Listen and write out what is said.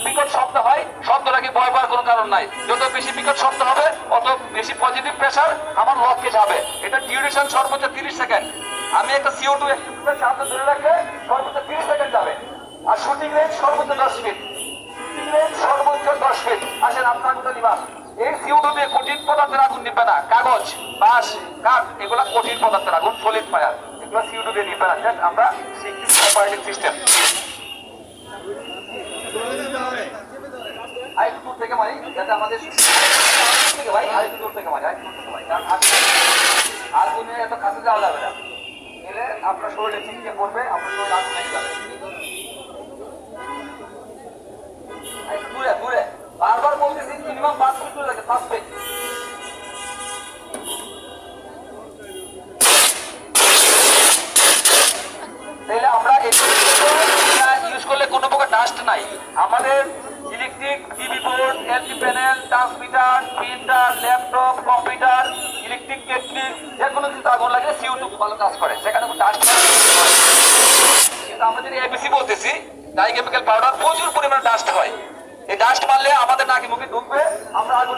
বিকট শব্দ হয়, শব্দটাকে ভয় পাওয়ার কোনো কারণ নাই। যত বেশি বিকট শব্দ হবে অত বেশি পজিটিভ প্রেসার আমার লক্ষ্যে যাবে। এটা ডিউরেশন সর্বোচ্চ 30 সেকেন্ড। আমি একটা CO2 সামনে ধরে রাখলে সর্বোচ্চ 30 সেকেন্ড যাবে। আর শুটিং রেঞ্জ সর্বোচ্চ 10 ফিট। শুটিং রেঞ্জ সর্বোচ্চ 10 ফিট। আসেন আপনার মতো নিবাস। এই CO2 দিয়ে কঠিন পদার্থের আগুন নিবে না। কাগজ, বাঁশ, কাঠ এগুলা কঠিন পদার্থের আগুন, সলিড ফায়ার। এগুলো CO2 দিয়ে নিবে না। আমরা অপারেটিং সিস্টেম আরেকটু দূর থেকে মারি, যাতে আমাদের থেকে ভাই আরেকটু দূর থেকে মারি, আরেকটু দূর থেকে মারি। কারণ আগুনে এত কাছে যাওয়া যাবে না, এলে আপনার শরীরে ছিটকে পড়বে, আপনার শরীরে আগুন লেগে যাবে। দূরে দূরে বারবার বলতেছি, মিনিমাম 5 ফিট দূরে থাকে, 5 ফিট। তাহলে আমরা ইউজ করলে কোনো প্রকার ডাস্ট নাই। আমাদের electric, TV board, LG panel, transmitter, printer, laptop, computer, electric kettle, যে কোনো কিছু আগুন লাগে CO2 ভালো কাজ করে, সেখানে কোনো ডাস্ট। কিন্তু আমরা যদি ABC বলতেছি, ডাইকেমিক্যাল পাউডার, প্রচুর পরিমাণে ডাস্ট হয়। এই ডাস্ট মারলে আমাদের নাকি মুখে ঢুকবে, আমরা আগুন